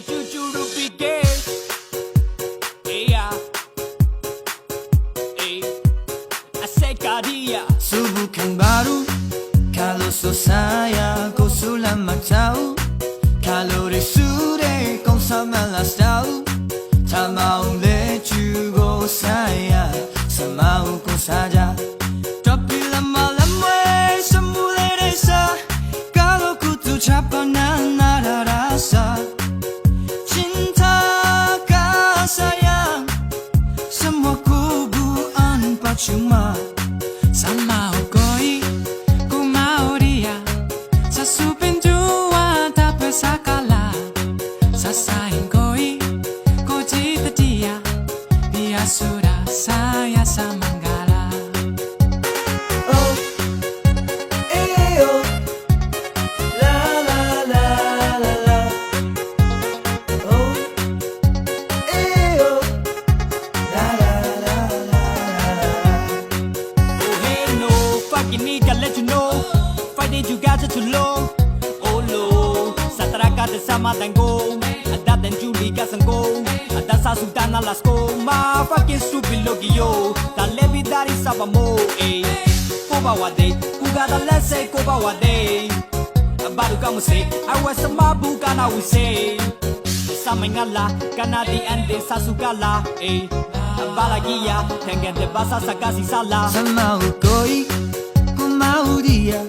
Chuchuru pique, ella, asekadilla. Subukan baru, kalau saya kau selamat tahu. Kalau sudah kau malas tahu, tak mau let you go saya, semauku saja. Tapi lama-lama semula rasa, kalau ku tu capanan ada rasa. Cinta kah sayang, semua kubuan percuma. Sama koi, ku mau dia. Sasupin jua tak bersakala. Sasain koi, ku cita dia. Dia sudah saya samanggala. Oh, oh, la la la la la. Oh, oh, la la la la la. Fucking nigga, let you know. Fighting you got too low. Oh lo, Satraka de sama tango. Ada dan Juli kasango. Ada sa sultana las ko. Ma fucking stupid logio. Talebi dari sabamo. Koba wade, kugada let's say koba wade. Baru kamu say, I was a mabu kana we say. Sama ngala, kana di ende sa sugala. Balagia, tengen de basa sa kasi sala. Sama koi, ku mau dia.